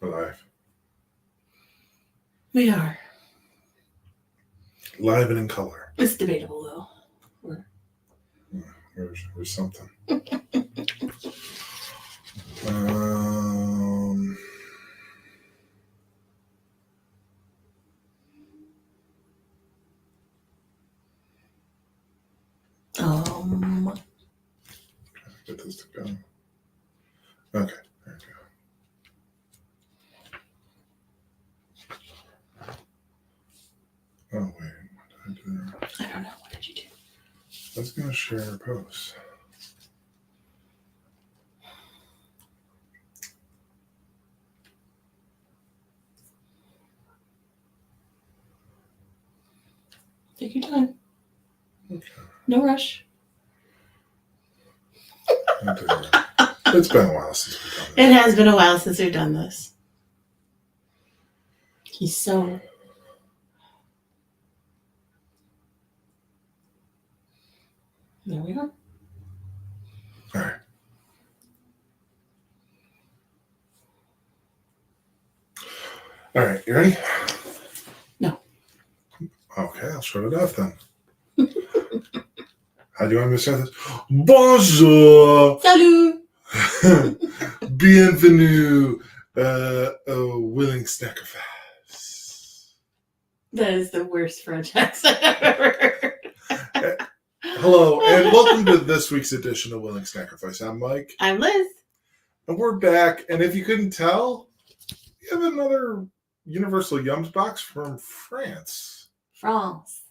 Alive. We are. Live and in color. It's debatable, though. There's something. Um, Get this to go. Okay, there we go. Oh, wait. What did I do there? I don't know. What did you do? I was going to share a post. Take your time. Okay. No rush. It's been a while since we've done It has been a while since we've done this. He's so... There we are. All right. All right, you ready? No. Okay, I'll shut it off then. How do you want me to say this? Bonjour! Salut! Bienvenue, willing sacrifice. That is the worst French accent I've ever heard. Hello, and welcome to this week's edition of Willing Sacrifice. I'm Mike. I'm Liz. And we're back, and if you couldn't tell, we have another Universal Yums box from France. France.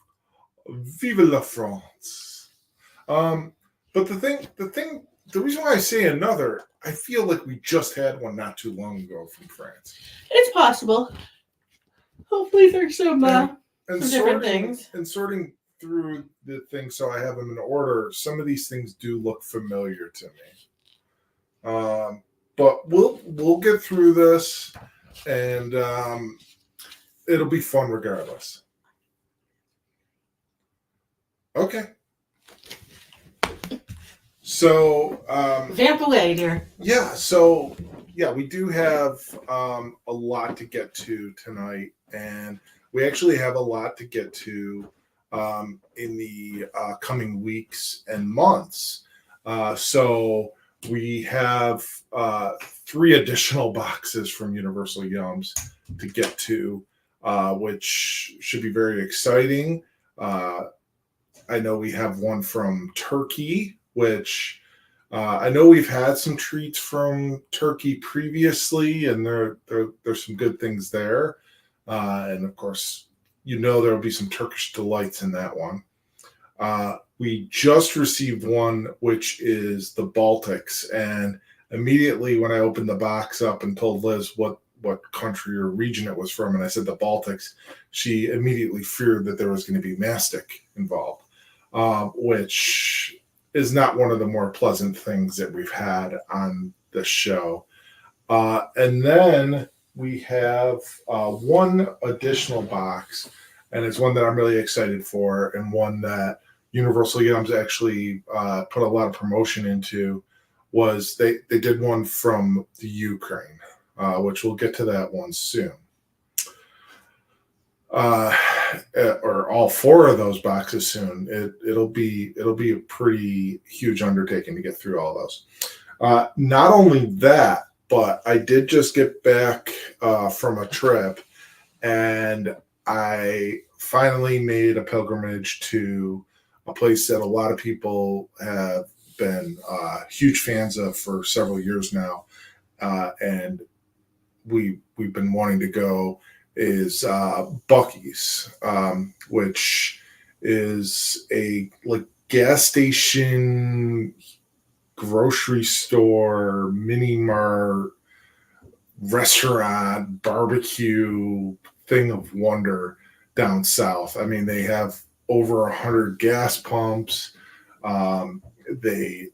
Viva France. But the reason why I say another, I feel like we just had one not too long ago from France. It's possible. Hopefully there's some and different things. And sorting through the things so I have them in order, some of these things do look familiar to me. But we'll get through this, and it'll be fun regardless. Okay. So vamp away, dear. Yeah, so we do have a lot to get to tonight, and we actually have a lot to get to in the coming weeks and months. So we have 3 additional boxes from Universal Yums to get to, which should be very exciting. I know we have one from Turkey, which I know we've had some treats from Turkey previously, and there's some good things there. And of course, there will be some Turkish delights in that one. We just received one, which is the Baltics. And immediately when I opened the box up and told Liz what country or region it was from, and I said the Baltics, she immediately feared that there was going to be mastic involved, which is not one of the more pleasant things that we've had on the show. And then we have one additional box, and it's one that I'm really excited for, and one that Universal Yums actually put a lot of promotion into. Was they did one from the Ukraine, which we'll get to that one soon. Or all 4 of those boxes soon. It'll be a pretty huge undertaking to get through all those. Not only that, but I did just get back from a trip, and I finally made a pilgrimage to a place that a lot of people have been huge fans of for several years now, and we've been wanting to go. Is Buc-ee's, which is a gas station, grocery store, mini mart, restaurant, barbecue thing of wonder down south. I mean, they have over 100 gas pumps. They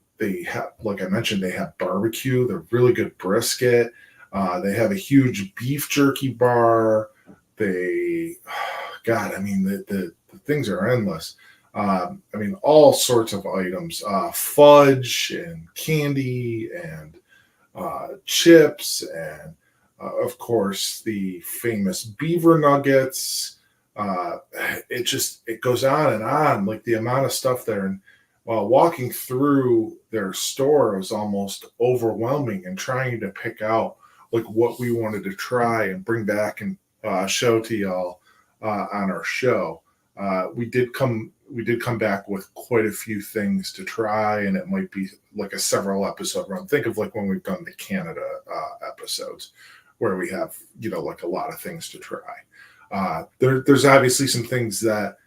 have, like I mentioned, they have barbecue. They're really good brisket. They have a huge beef jerky bar. The things are endless. All sorts of items, fudge and candy and chips and of course, the famous beaver nuggets. It goes on and on, like the amount of stuff there. And while walking through their store was almost overwhelming, and trying to pick out like what we wanted to try and bring back and show to y'all on our show. We did come back with quite a few things to try, and it might be like a several episode run. Think of like when we've done the Canada episodes, where we have like a lot of things to try. There's obviously some things that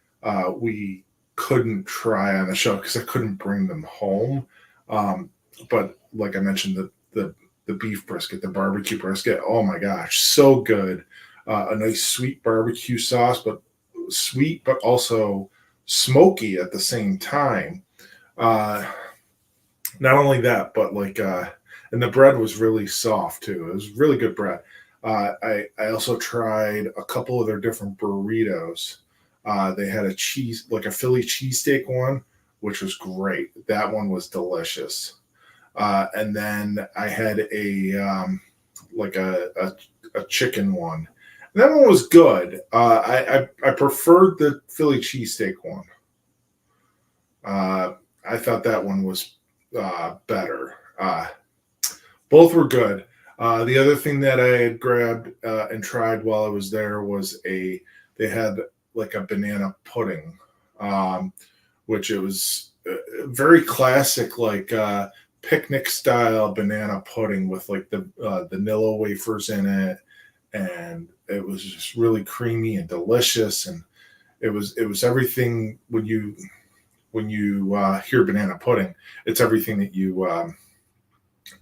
we couldn't try on the show because I couldn't bring them home. But like I mentioned, the beef brisket, the barbecue brisket, oh my gosh, so good. A nice sweet barbecue sauce, but sweet, but also smoky at the same time. Not only that, but like, and the bread was really soft too. It was really good bread. I also tried a couple of their different burritos. They had a cheese, like a Philly cheesesteak one, which was great. That one was delicious. And then I had like a chicken one. And that one was good. I preferred the Philly cheesesteak one. I thought that one was better. Both were good. The other thing that I had grabbed and tried while I was there was they had like a banana pudding, which it was very classic, like picnic style banana pudding with like the vanilla wafers in it, and it was just really creamy and delicious. And it was everything. When you hear banana pudding, it's everything that you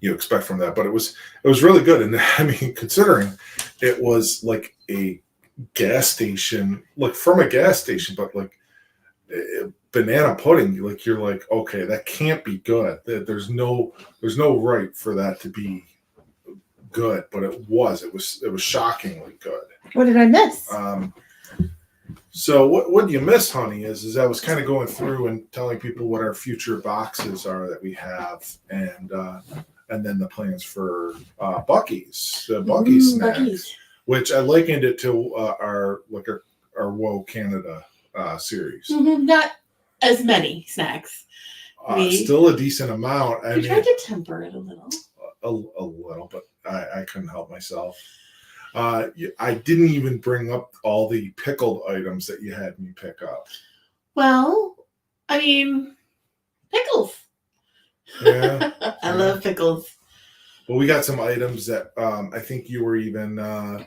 expect from that. But it was really good. And I mean, considering it was like a gas station, like from a gas station, but like banana pudding, like you're like, okay, that can't be good. There's no right for that to be good, but it was shockingly good. What did I miss? So what you miss, honey, is I was kind of going through and telling people what our future boxes are that we have, and then the plans for Buc-ee's, the Buc-ee's snacks, Buc-ee's. which I likened it to our Whoa Canada series. Mm-hmm. Not as many snacks. Still a decent amount. We tried to temper it a little. A little, but I couldn't help myself. I didn't even bring up all the pickled items that you had me pick up. Well, I mean, pickles. Yeah. I love pickles. Well, we got some items that I think you were even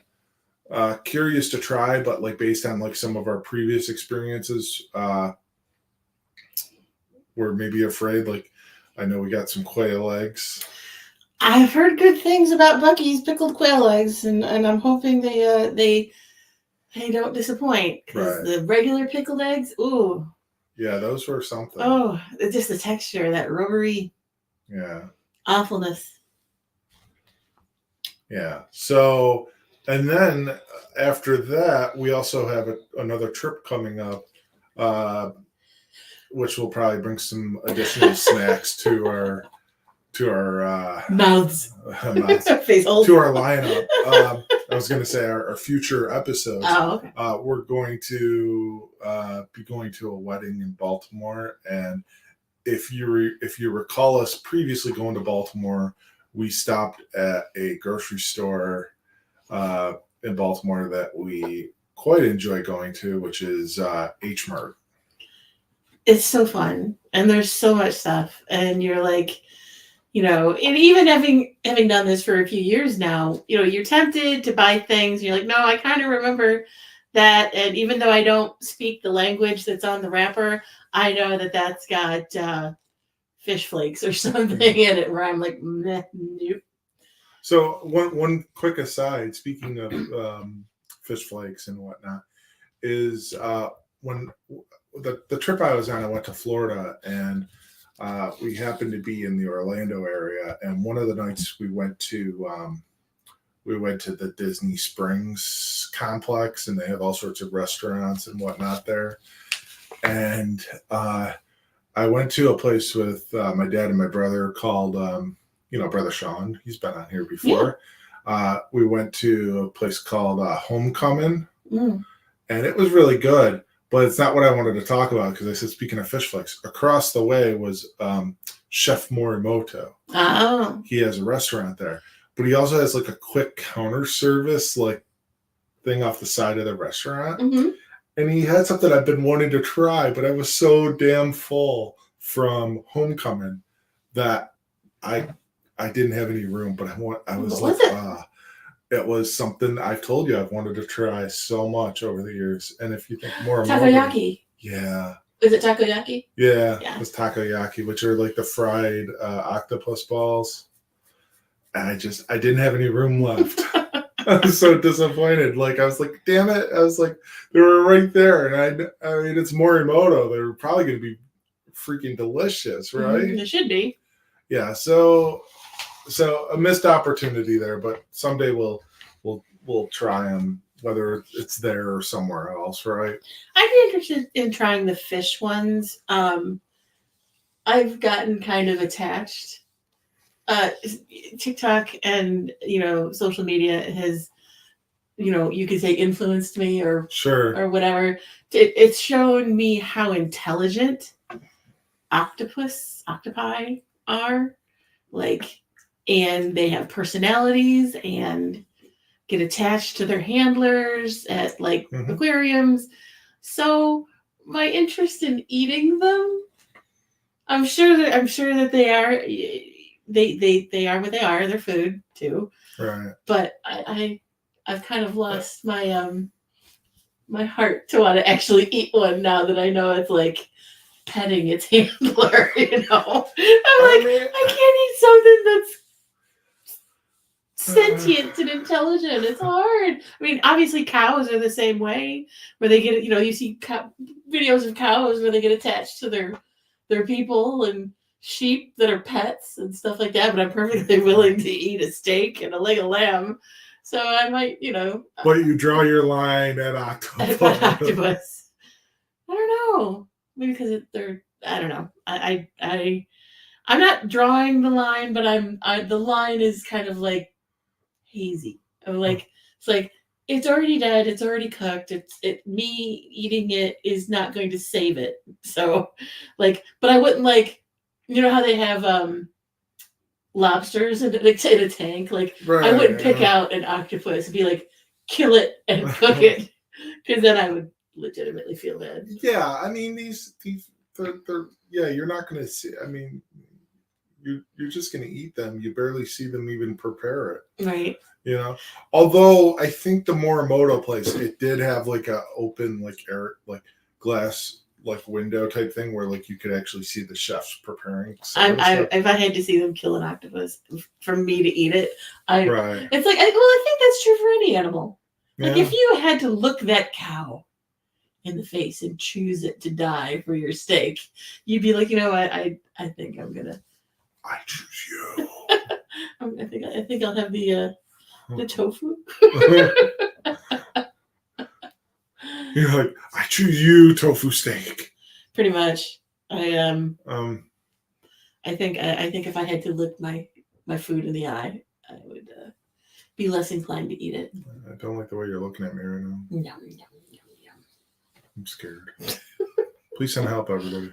curious to try, but like based on like some of our previous experiences, we're maybe afraid. Like, I know we got some quail eggs. I've heard good things about Buc-ee's pickled quail eggs, and I'm hoping they don't disappoint, because Right. the regular pickled eggs, ooh. Yeah, those were something. Oh, it's just the texture, that rubbery awfulness. Yeah. So, and then after that, we also have another trip coming up, which will probably bring some additional snacks to our Mouths. Face holes. To our lineup. I was going to say our future episodes. Oh, okay. We're going to be going to a wedding in Baltimore, and if you recall us previously going to Baltimore, we stopped at a grocery store in Baltimore that we quite enjoy going to, which is H Mart. It's so fun, and there's so much stuff, and you're like, and even having done this for a few years now, you're tempted to buy things. You're like, no, I kind of remember that. And even though I don't speak the language that's on the wrapper, I know that that's got fish flakes or something in it, where I'm like, meh, nope. So one quick aside, speaking of fish flakes and whatnot, is when the trip I was on, I went to Florida, and we happened to be in the Orlando area, and one of the nights we went to the Disney Springs complex, and they have all sorts of restaurants and whatnot there. And I went to a place with my dad and my brother called, Brother Sean. He's been on here before. We went to a place called Homecoming, Mm. and it was really good. But it's not what I wanted to talk about because I said, speaking of fish flicks, across the way was Chef Morimoto. Oh. He has a restaurant there, but he also has like a quick counter service like thing off the side of the restaurant. Mm-hmm. And he had something I've been wanting to try, but I was so damn full from Homecoming that I didn't have any room. But I was What like, was it? it was something I've told you I've wanted to try so much over the years. And if you think more, Takoyaki. yeah. Is it takoyaki? Yeah, Yeah. it's takoyaki, which are like the fried octopus balls. And I didn't have any room left. I was so disappointed. Like, I was like, damn it. I was like, they were right there. And I mean, it's Morimoto. They're probably going to be freaking delicious, right? It should be. Yeah. So a missed opportunity there, but someday we'll try them, whether it's there or somewhere else, right? I'd be interested in trying the fish ones. I've gotten kind of attached. TikTok and social media has you could say influenced me or Sure. whatever. It's shown me how intelligent octopi are, like, and they have personalities and get attached to their handlers at like aquariums. So my interest in eating them, I'm sure that they are. They are what they are. They're food too. Right. But I've kind of lost my my heart to want to actually eat one now that I know it's like petting its handler. I can't eat something that's sentient and intelligent. It's hard. I mean, obviously cows are the same way, where they get you see videos of cows where they get attached to their people, and sheep that are pets and stuff like that, but I'm perfectly willing to eat a steak and a leg of lamb. So I might, But you draw your line at octopus. octopus. I don't know. Maybe because I don't know. I'm not drawing the line, but the line is kind of like hazy. I'm like, it's like, it's already dead. It's already cooked. Me eating it is not going to save it. So like, but I wouldn't like, how they have lobsters in a tank. Like, Right, I wouldn't pick out an octopus and be like, kill it and cook it, because then I would legitimately feel bad. Yeah, I mean they're yeah, you're not going to see. I mean, you're just going to eat them. You barely see them even prepare it. Right. Although I think the Morimoto place, it did have like a open like air like glass like window type thing where like you could actually see the chefs preparing. If I had to see them kill an octopus for me to eat it, right. It's like, I think that's true for any animal. Like, Yeah. if you had to look that cow in the face and choose it to die for your steak, you'd be like, I think I'm gonna. I choose you. I think I'll have the tofu. You're like, I choose you, tofu steak. Pretty much. I think if I had to look my food in the eye, I would be less inclined to eat it. I don't like the way you're looking at me right now. No. I'm scared. Please send help, everybody.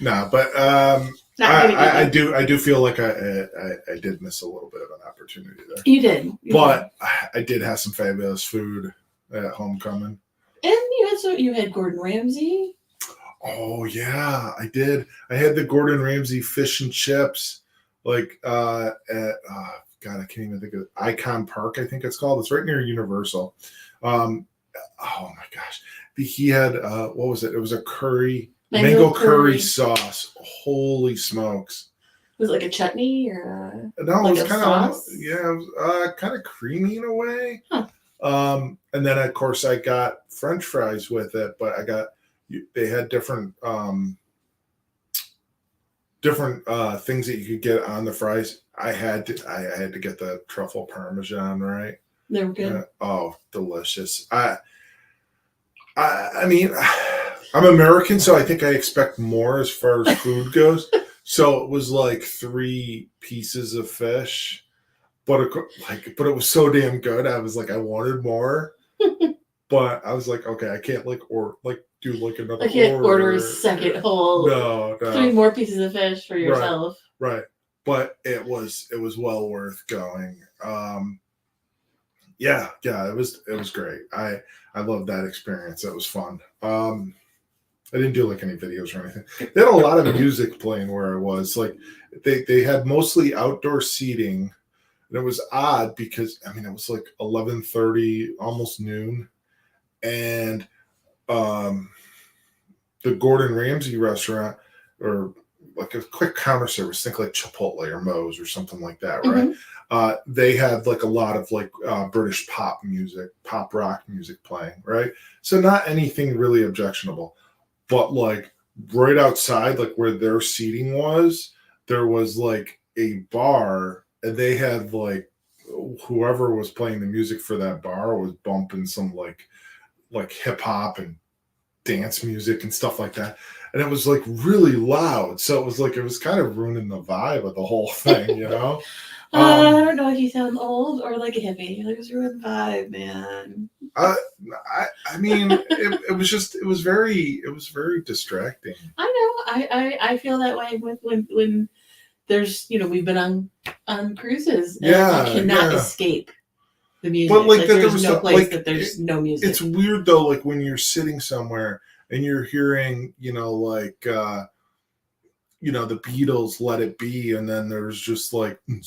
No, but I do feel like I did miss a little bit of an opportunity there. You did. But I did have some fabulous food at Homecoming. And you had Gordon Ramsay. Oh yeah, I did. I had the Gordon Ramsay fish and chips, like at God, I can't even think of it. Icon Park, I think it's called. It's right near Universal. Oh my gosh, he had what was it? It was a mango curry sauce. Holy smokes! Was it like a chutney or no? Like it was kind of kind of creamy in a way. Huh. And then of course I got French fries with it, but they had different things that you could get on the fries. I had to get the truffle parmesan, right? They were good. Delicious. I mean, I'm American, so I think I expect more as far as food goes. So it was like 3 pieces of fish, but but it was so damn good. I was like, I wanted more, but I was like, okay, I can't do like another I can't order a order. second whole No, 3 more pieces of fish for yourself. right. But it was well worth going. Yeah, it was great. I loved that experience. It was fun. I didn't do like any videos or anything. They had a lot of music playing where I was. Like they had mostly outdoor seating, and it was odd because I mean it was like 11:30, almost noon, and um, the Gordon Ramsay restaurant or like a quick counter service, think like Chipotle or Moe's or something like that, right? They had like a lot of like British pop music, pop rock music playing, right? So not anything really objectionable, but like right outside, like where their seating was, there was like a bar, and they had like whoever was playing the music for that bar was bumping some like hip hop and dance music and stuff like that. And it was like really loud. So it was kind of ruining the vibe of the whole thing, you know? I don't know if you sound old or like a hippie. Like, it's ruined vibe, man. I mean, it was very distracting. I know. I feel that way with when there's we've been on cruises and Yeah, you cannot yeah. escape the music. But like that, there there's was no so- place like, that there's no music. It's weird though, like when you're sitting somewhere and you're hearing, the Beatles "Let It Be," and then there's just like in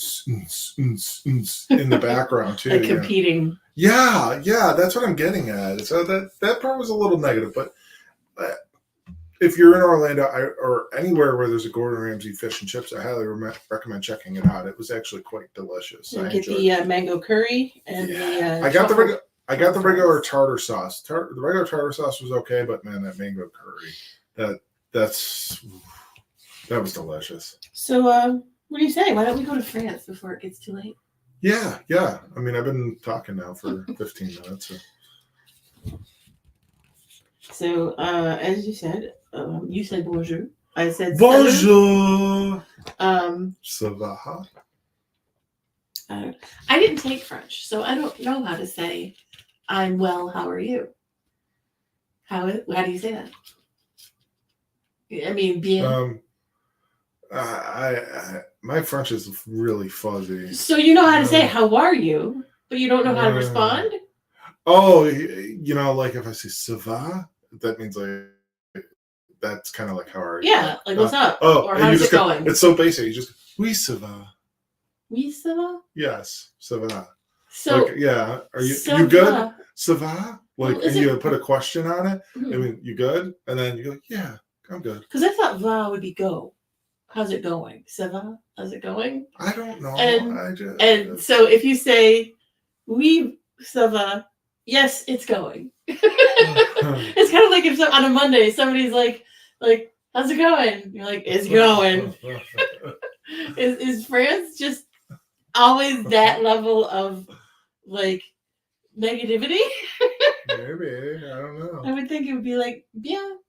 the background too. Like competing. Yeah, that's what I'm getting at. So that part was a little negative, but if you're in Orlando or anywhere where there's a Gordon Ramsay fish and chips, I highly recommend checking it out. It was actually quite delicious. You get the mango curry and the. I got the regular tartar sauce. The regular tartar sauce was okay, but man, that mango curry, that was delicious. So, what do you say? Why don't we go to France before it gets too late? Yeah. I mean, I've been talking now for 15 minutes. So, as you said bonjour. I said bonjour. Ça va? I didn't take French, so I don't know how to say "I'm well. How are you"? How do you say that? I mean, bien. My French is really fuzzy. So you know how to say "How are you," but you don't know how to respond. Oh, like if I say "Ça va," that means like that's kind of like "How are you?" Yeah, like what's up? Oh, or how's it going? It's so basic. You just "Oui, ça va." Oui, ça va. Yes, ça va. So yeah, are you good? Ça va? Like, well, and you put a question on it. I mean, you good? And then you go, yeah, I'm good. Because I thought "va" would be go. How's it going? Ça va? How's it going? I don't know. And so if you say "Oui, ça va," yes, it's going. It's kind of like if on a Monday somebody's like, how's it going? You're like, it's going. Is France just always that level of like negativity? Maybe, I don't know. I would think it would be like bien.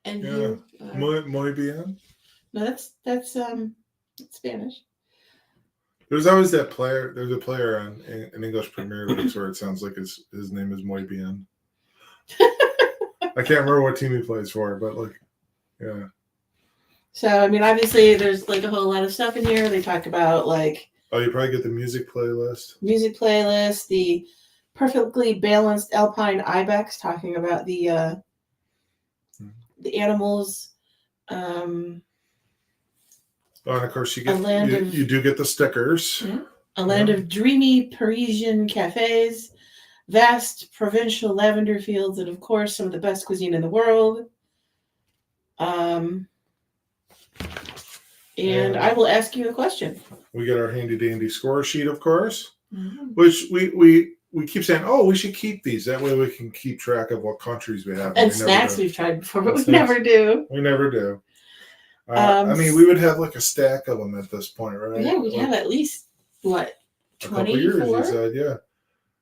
And you muy bien. No, that's Spanish. There's always that player. There's a player in English Premier League where it sounds like his name is Muy Bien. I can't remember what team he plays for, but yeah. So I mean, obviously, there's like a whole lot of stuff in here. They talk about like. Oh, you probably get the music playlist. The perfectly balanced alpine ibex, talking about the animals. Oh, and of course you do get the stickers. Yeah. A land of dreamy Parisian cafes, vast provincial lavender fields, and of course some of the best cuisine in the world. And I will ask you a question. We get our handy dandy score sheet, of course, which we keep saying, oh, we should keep these. That way we can keep track of what countries we have. And snacks we've tried before, but we never do. We never do. I mean, we would have like a stack of them at this point, right? Yeah, we'd have at least, what, 24? A couple years, you said, yeah.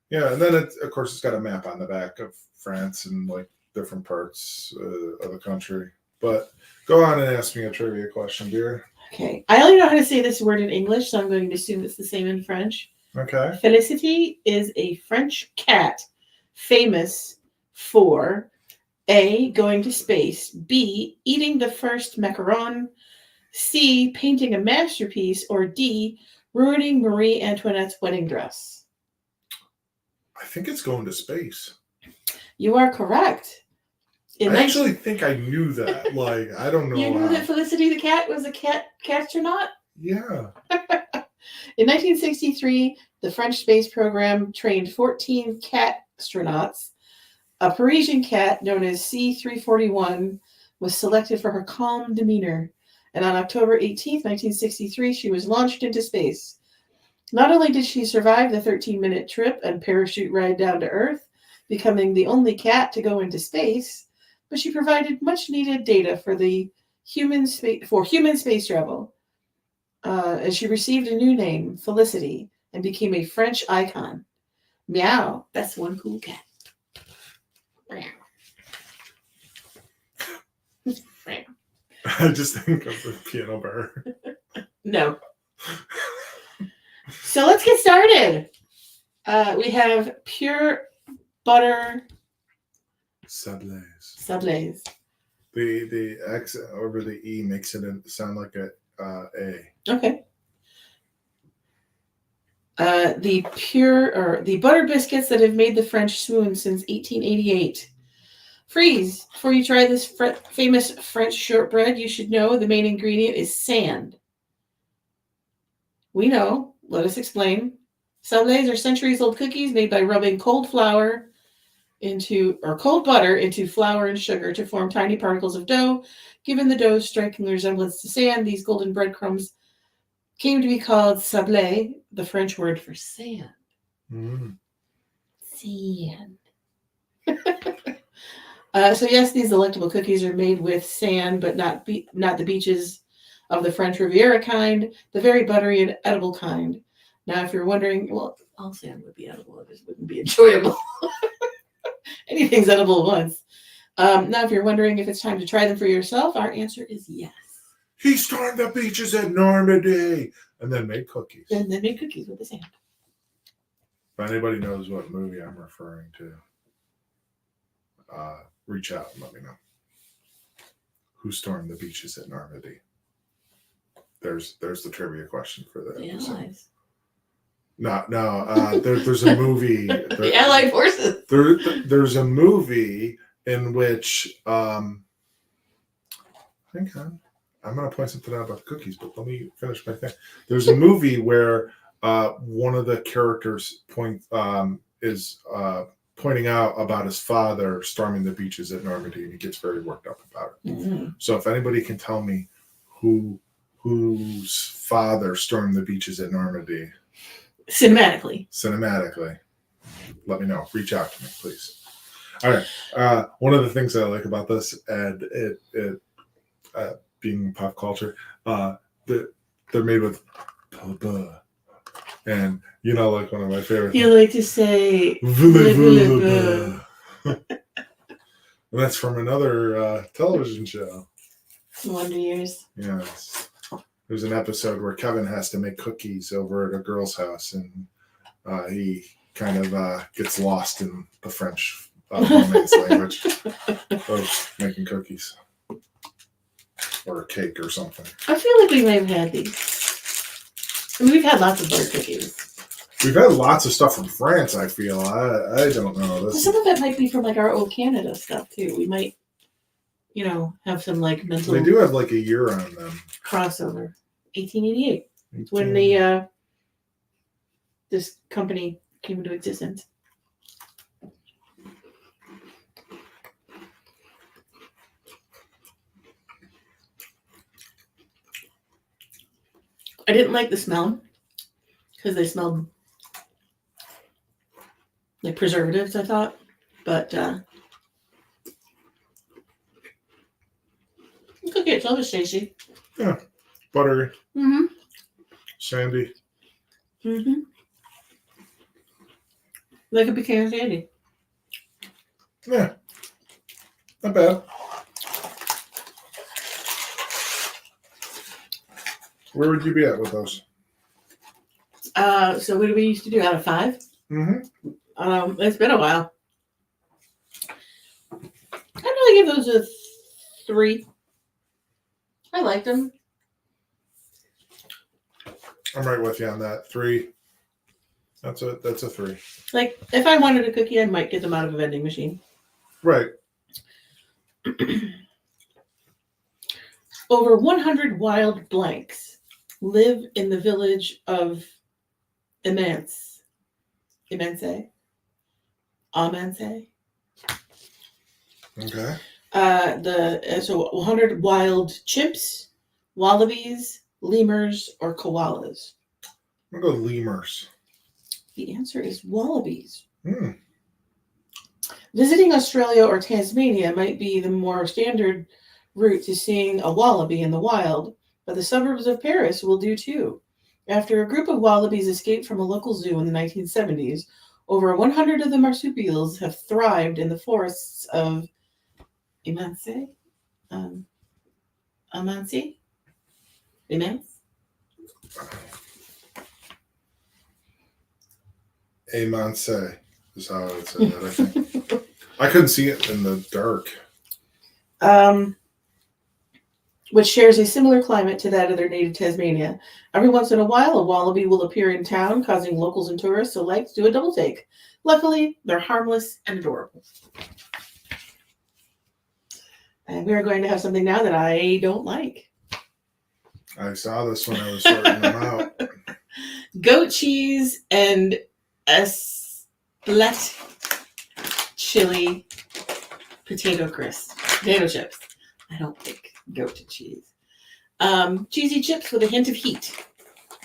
Yeah, and then, of course, it's got a map on the back of France and like different parts of the country. But go on and ask me a trivia question, dear. Okay. I only know how to say this word in English, so I'm going to assume it's the same in French. Okay. Felicity is a French cat famous for A, going to space, B, eating the first macaron, C, painting a masterpiece, or D, ruining Marie Antoinette's wedding dress. I think it's going to space. You are correct. I actually think I knew that. Like, I don't know. You knew that Felicity the cat was a astronaut? Yeah. In 1963, the French space program trained 14 cat astronauts. A Parisian cat known as C-341 was selected for her calm demeanor, and on October 18, 1963, she was launched into space. Not only did she survive the 13-minute trip and parachute ride down to Earth, becoming the only cat to go into space, but she provided much-needed data for human space travel. And she received a new name, Felicity, and became a French icon. Meow, that's one cool cat. I just think of the piano bar. No. So let's get started. We have pure butter Sablaise. The X over the E makes it sound like a A. Okay. The butter biscuits that have made the French swoon since 1888. Freeze! Before you try this famous French shortbread, you should know the main ingredient is sand. We know. Let us explain. Sablés are centuries-old cookies made by rubbing cold butter into flour and sugar to form tiny particles of dough. Given the dough's striking resemblance to sand, these golden breadcrumbs came to be called sablé, the French word for sand. Mm. Sand. So yes, these delectable cookies are made with sand, but not the beaches of the French Riviera kind, the very buttery and edible kind. Now, if you're wondering, well, all sand would be edible; it just wouldn't be enjoyable. Anything's edible once. Now, if you're wondering if it's time to try them for yourself, our answer is yes. He stormed the beaches at Normandy and then made cookies. And then made cookies with the sand. If anybody knows what movie I'm referring to, reach out and let me know. Who stormed the beaches at Normandy? There's the trivia question for that. The Allies. No. There's a movie. The Allied forces. There's a movie in which hang on. I'm going to point something out about the cookies, but let me finish my thing. There's a movie where one of the characters is pointing out about his father storming the beaches at Normandy, and he gets very worked up about it. Mm-hmm. So if anybody can tell me whose father stormed the beaches at Normandy, cinematically, let me know. Reach out to me, please. All right. One of the things that I like about this, and it being pop culture, they're made with blah, and like one of my favorites. You like to say and that's from another television show. Wonder Years. Yes. There's an episode where Kevin has to make cookies over at a girl's house, and he kind of gets lost in the French romance language of making cookies. Or a cake or something. I feel like we may have had these. I mean, we've had lots of butter cookies. We've had lots of stuff from France, I feel. I don't know. Some of it might be from our old Canada stuff, too. We might, have some mental... They do have a year on them. Crossover. 1888. When the this company came into existence. I didn't like the smell because they smelled like preservatives, I thought. But the cookie itself is tasty. Yeah. Buttery. Mm-hmm. Sandy. Mm-hmm. Like a pecan sandy. Yeah. Not bad. Where would you be at with those? So what do we used to do out of 5? Mm-hmm. It's been a while. I'd really give those a 3. I liked them. I'm right with you on that. 3. That's a 3. Like, if I wanted a cookie, I might get them out of a vending machine. Right. Over 100 wild blanks live in the village of Immense. Okay. So 100 wild chimps, wallabies, lemurs, or koalas. I'm gonna go lemurs. The answer is wallabies. Hmm. Visiting Australia or Tasmania might be the more standard route to seeing a wallaby in the wild, but the suburbs of Paris will do too. After a group of wallabies escaped from a local zoo in the 1970s, over 100 of the marsupials have thrived in the forests of Immense? Immense? Amonse is how I would say that, I think. I couldn't see it in the dark. Which shares a similar climate to that of their native Tasmania. Every once in a while, a wallaby will appear in town, causing locals and tourists alike to do a double take. Luckily, they're harmless and adorable. And we are going to have something now that I don't like. I saw this when I was sorting them out. Goat cheese and esplet chili potato chips. I don't think goat cheese. Cheesy chips with a hint of heat.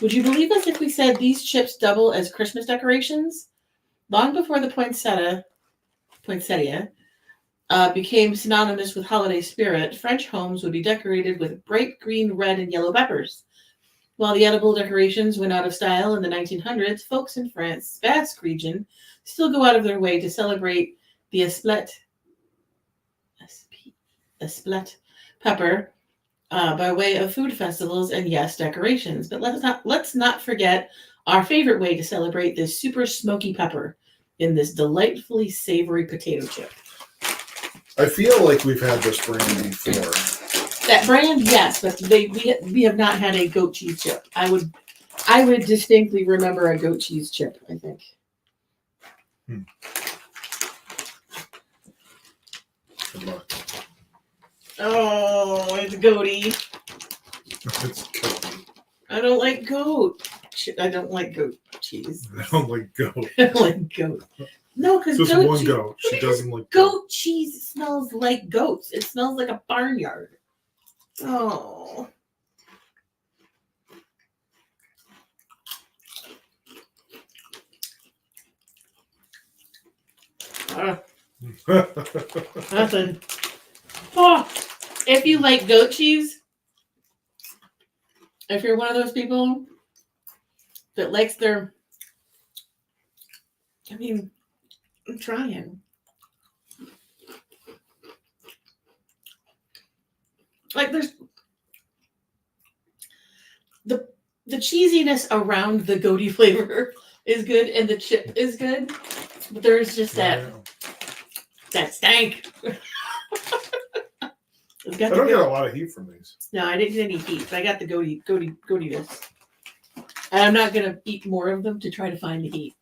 Would you believe us if we said these chips double as Christmas decorations? Long before the poinsettia became synonymous with holiday spirit, French homes would be decorated with bright green, red, and yellow peppers. While the edible decorations went out of style in the 1900s, folks in France's Basque region still go out of their way to celebrate the esplet pepper by way of food festivals and, yes, decorations. But let's not forget our favorite way to celebrate this super smoky pepper in this delightfully savory potato chip. I feel like we've had this brand before. That brand, yes, but we have not had a goat cheese chip. I would distinctly remember a goat cheese chip, I think. Good luck. Oh, it's goaty. It's goat. I don't like goat. I don't like goat cheese. I don't like goat. I don't like goat. No, because Just goat one cheese, goat. She doesn't like goat cheese smells like goats. It smells like a barnyard. Oh. Nothing. Oh, if you like goat cheese, if you're one of those people that likes their, I'm trying. Like there's the cheesiness around the goaty flavor is good and the chip is good, but there's just that stank. I don't get a lot of heat from these. No, I didn't get any heat, but I got the goatiness. And I'm not gonna eat more of them to try to find the heat.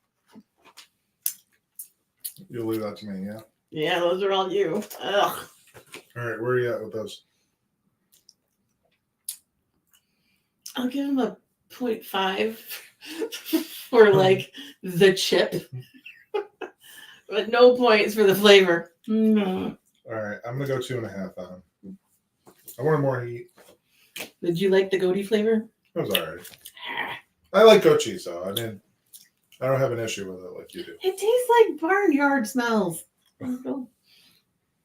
You'll leave that to me, yeah? Yeah, those are all you. Ugh. All right, where are you at with those? I'll give them a 0.5 for like the chip, but no points for the flavor. Mm. All right, I'm gonna go 2.5 on them. I wanted more heat. Did you like the goaty flavor? It was all right. I like goat cheese though. I mean, I don't have an issue with it like you do. It tastes like barnyard smells.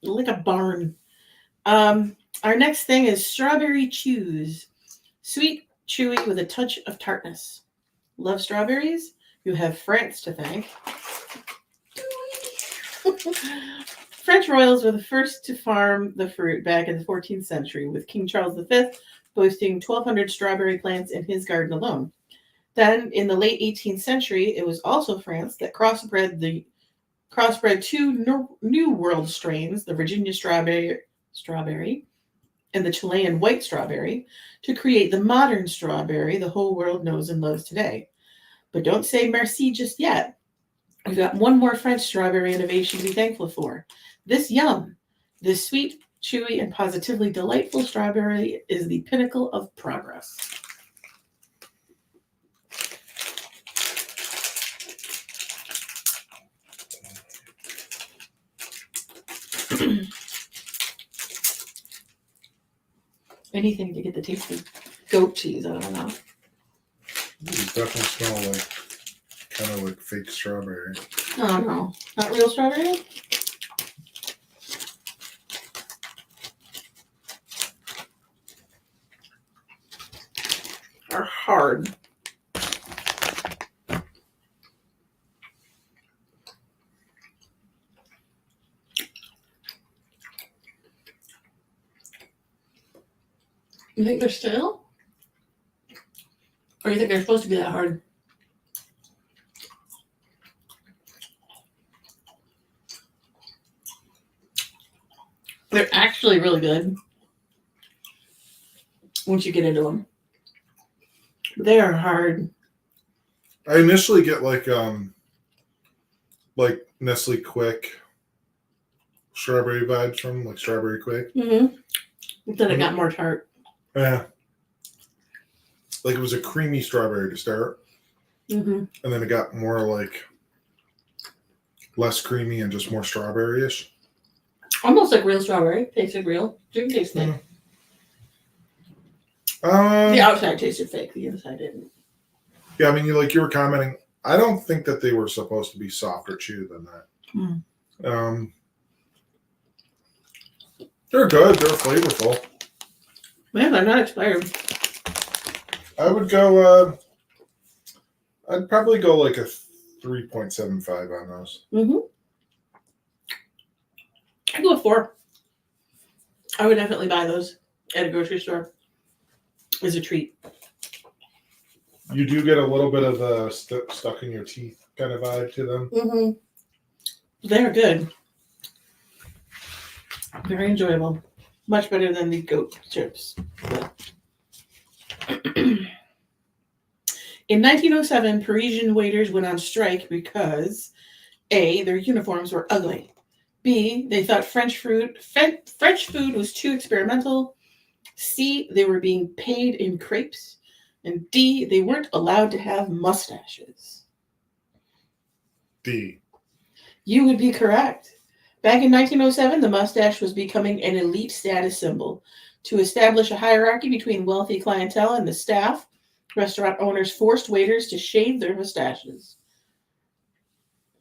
Like a barn. Our next thing is strawberry chews. Sweet, chewy with a touch of tartness. Love strawberries? You have France to thank. French royals were the first to farm the fruit back in the 14th century, with King Charles V boasting 1,200 strawberry plants in his garden alone. Then, in the late 18th century, it was also France that crossbred two new world strains, the Virginia strawberry and the Chilean white strawberry, to create the modern strawberry the whole world knows and loves today. But don't say merci just yet. We've got one more French strawberry innovation to be thankful for. This sweet, chewy, and positively delightful strawberry is the pinnacle of progress. Anything to get the taste of goat cheese out of my mouth. It definitely smell like kind of like fake strawberry. Oh no, not real strawberry? Are hard. You think they're stale? Or you think they're supposed to be that hard? They're actually really good once you get into them. They are hard. I initially get like Nestle Quick strawberry vibes from like Strawberry Quick. Mm-hmm. Then it got more tart. Yeah. Like it was a creamy strawberry to start. Mm-hmm. And then it got more like less creamy and just more strawberry-ish. Almost like real strawberry. Tasted real. You can taste it. Mm. The outside tasted fake. The inside didn't. Yeah, I mean, you were commenting. I don't think that they were supposed to be softer chew than that. Mm. They're good. They're flavorful. Man, they're not expired. I would go. I'd probably go like a 3.75 on those. Mm-hmm. I'd go with 4. I would definitely buy those at a grocery store as a treat. You do get a little bit of the stuck in your teeth kind of vibe to them. Mm-hmm. They're good. Very enjoyable. Much better than the goat chips. In 1907, Parisian waiters went on strike because A, their uniforms were ugly. B, they thought French food was too experimental. C, they were being paid in crepes. And D, they weren't allowed to have mustaches. D. You would be correct. Back in 1907, the mustache was becoming an elite status symbol. To establish a hierarchy between wealthy clientele and the staff, restaurant owners forced waiters to shave their mustaches.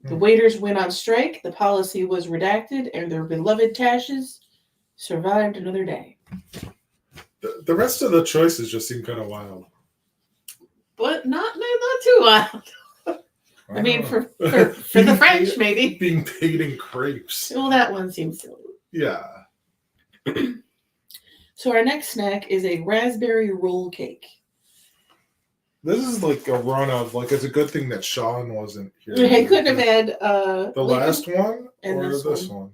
The waiters went on strike, the policy was redacted, and their beloved tashes survived another day. The rest of the choices just seem kind of wild. But not too wild. I mean, for the French, maybe. Being paid in crepes. Well, that one seems silly. Yeah. So our next snack is a raspberry roll cake. This is like a run of, like, it's a good thing that Sean wasn't here. I couldn't have had the last one and or this one?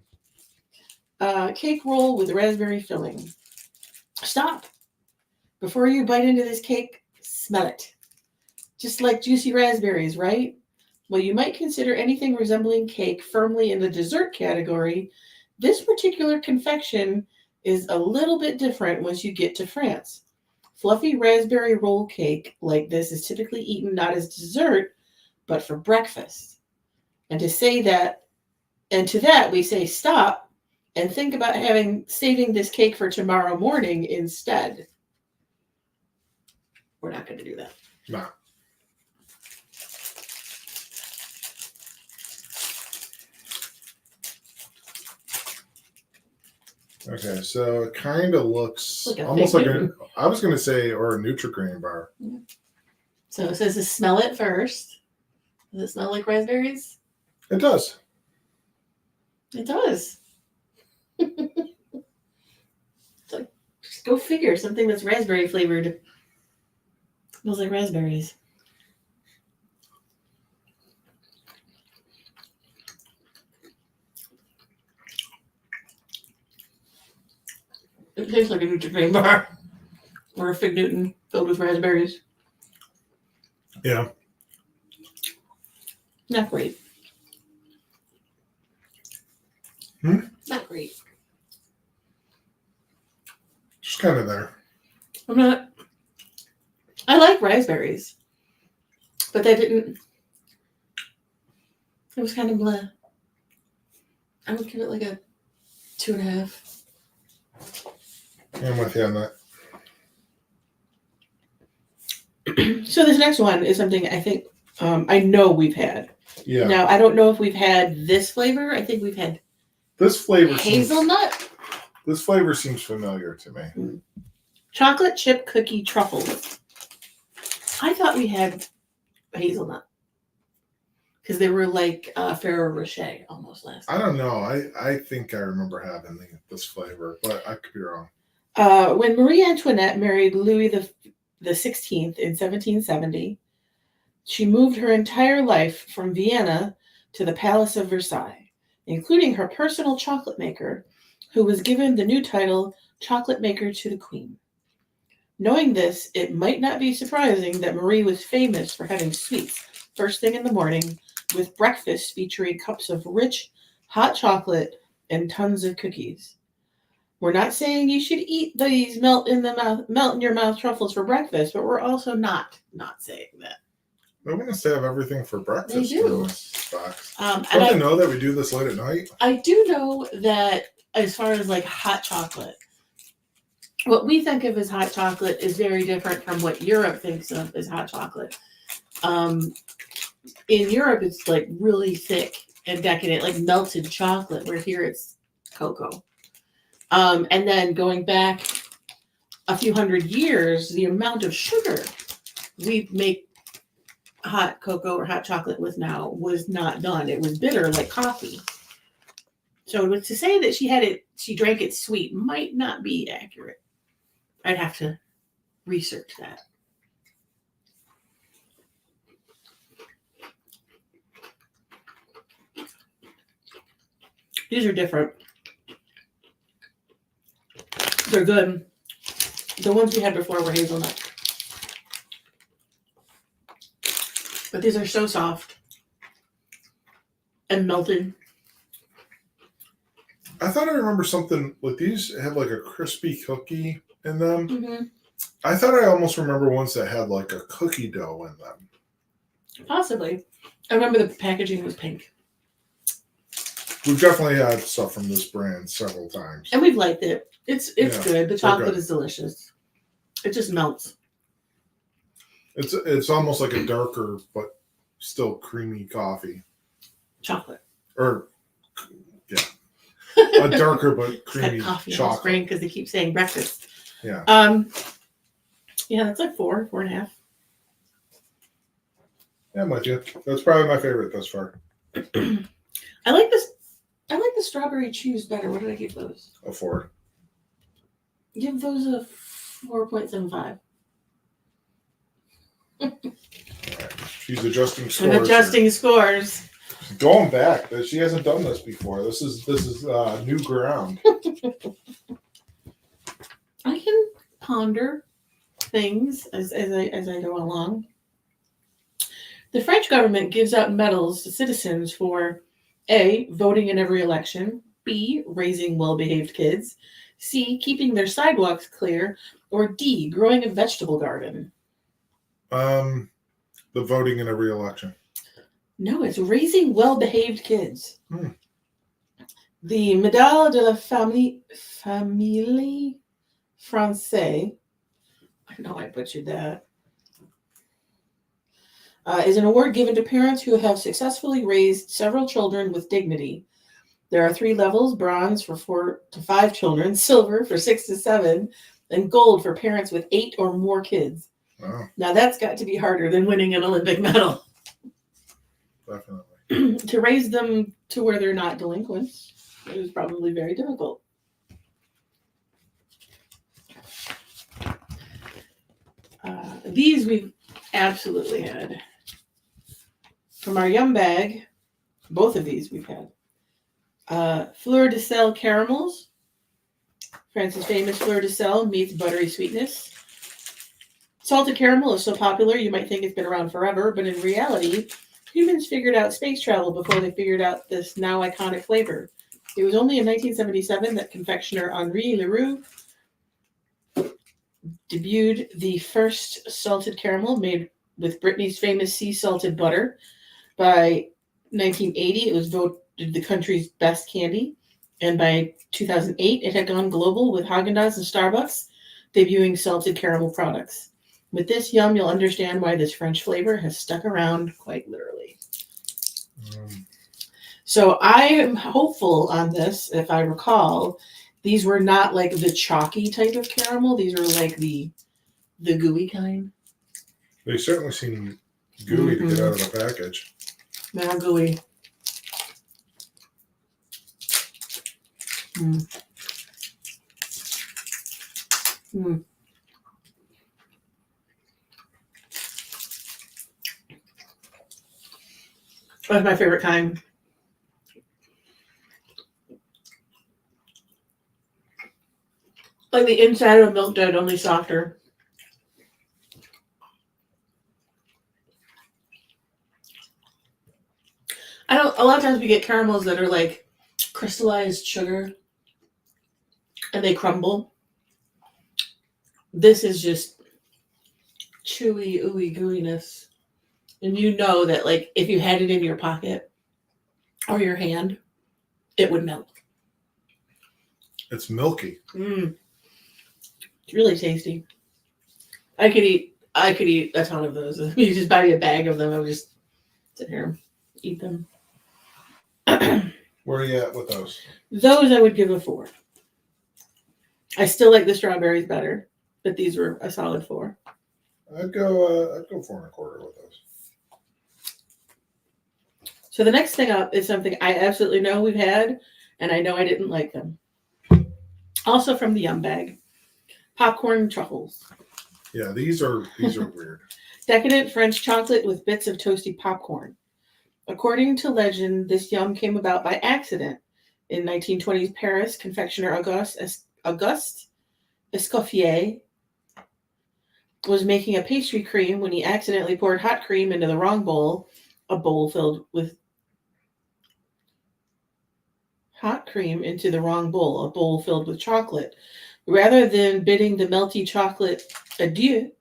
Cake roll with raspberry filling. Stop. Before you bite into this cake, smell it. Just like juicy raspberries, right? Well, you might consider anything resembling cake firmly in the dessert category. This particular confection is a little bit different once you get to France. Fluffy raspberry roll cake like this is typically eaten not as dessert, but for breakfast. And to that we say stop and think about saving this cake for tomorrow morning instead. We're not going to do that. No. Okay, so it kind of looks like almost like I was going to say, or a Nutri-Grain bar. So it says to smell it first. Does it smell like raspberries? It does. It does. So just go figure. Something that's raspberry flavored smells like raspberries. It tastes like a Nutri-Grain bar or a Fig Newton filled with raspberries. Yeah. Not great. Not great. Just kind of there. I'm not. I like raspberries, but that didn't. It was kind of blah. I would give it like a 2.5. I'm with you on that. So this next one is something I think I know we've had. Yeah. Now I don't know if we've had this flavor. I think we've had This flavor hazelnut. This flavor seems familiar to me. Chocolate chip cookie truffles. I thought we had hazelnut because they were like Ferrero Rocher almost last. I don't know. I think I remember having this flavor, but I could be wrong. When Marie Antoinette married Louis the 16th in 1770, she moved her entire life from Vienna to the Palace of Versailles, including her personal chocolate maker, who was given the new title Chocolate Maker to the Queen. Knowing this, it might not be surprising that Marie was famous for having sweets first thing in the morning, with breakfast featuring cups of rich, hot chocolate and tons of cookies. We're not saying you should eat these melt in your mouth truffles for breakfast, but we're also not saying that. They want us to have everything for breakfast. They do. In this box. And Don't they know that we do this late at night? I do know that as far as like hot chocolate, what we think of as hot chocolate is very different from what Europe thinks of as hot chocolate. In Europe, it's like really thick and decadent, like melted chocolate, where here it's cocoa. And then going back a few hundred years, the amount of sugar we make hot cocoa or hot chocolate with now was not done. It was bitter like coffee. So to say that she drank it sweet might not be accurate. I'd have to research that. These are different. They're good. The ones we had before were hazelnut. But these are so soft and melted. I thought I remember something like these had like a crispy cookie in them. Mm-hmm. I thought I almost remember ones that had like a cookie dough in them. Possibly. I remember the packaging was pink. We've definitely had stuff from this brand several times. And we've liked it. It's good. The chocolate good. is delicious. It just melts. It's almost like a darker but still creamy coffee. Chocolate. Or yeah. A darker but creamy coffee chocolate. Because they keep saying breakfast. Yeah. Yeah, that's like 4.5. Yeah, I'm with you. That's probably my favorite thus far. I like this. I like the strawberry chews better. What did I give those? A 4. Give those a 4.75. All right. She's adjusting scores. I'm adjusting scores. She's going back. She hasn't done this before. This is new ground. I can ponder things as I go along. The French government gives out medals to citizens for A, voting in every election, B, raising well-behaved kids, C, keeping their sidewalks clear, or D, growing a vegetable garden. The voting in every election. No, it's raising well-behaved kids. The Médaille de la Famille Française, I know I butchered that, is an award given to parents who have successfully raised several children with dignity. There are 3 levels: bronze for 4 to 5 children, silver for 6 to 7, and gold for parents with 8 or more kids. Wow. Now that's got to be harder than winning an Olympic medal. Definitely. To raise them to where they're not delinquents, it was probably very difficult. these we've absolutely had. From our Yum bag, both of these we've had. Fleur de Sel caramels. France's famous Fleur de Sel meets buttery sweetness. Salted caramel is so popular you might think it's been around forever, but in reality, humans figured out space travel before they figured out this now iconic flavor. It was only in 1977 that confectioner Henri Leroux debuted the first salted caramel made with Brittany's famous sea salted butter. By 1980, it was voted the country's best candy. And by 2008, it had gone global with Haagen-Dazs and Starbucks debuting salted caramel products. With this Yum, you'll understand why this French flavor has stuck around quite literally. So I am hopeful on this. If I recall, these were not like the chalky type of caramel. These were like the gooey kind. They certainly seem gooey to get out of the package. Now gooey. Mm. Mm. That's my favorite kind. Like the inside of Milk Dud, only softer. A lot of times we get caramels that are like crystallized sugar and they crumble. This is just chewy, ooey gooiness. And you know that like if you had it in your pocket or your hand, it would melt. It's milky. It's really tasty. I could eat a ton of those. If you just buy me a bag of them, I would just sit here and eat them. Where are you at with those? Those I would give a 4. I still like the strawberries better, but these were a solid 4. I'd go 4 1/4 with those. So the next thing up is something I absolutely know we've had, and I know I didn't like them. Also from the Yum bag, popcorn truffles. Yeah, these are weird. Decadent French chocolate with bits of toasty popcorn. According to legend, this Yum came about by accident. In 1920s Paris, confectioner Auguste Escoffier was making a pastry cream when he accidentally poured hot cream into the wrong bowl, a bowl filled with chocolate. Rather than bidding the melty chocolate adieu,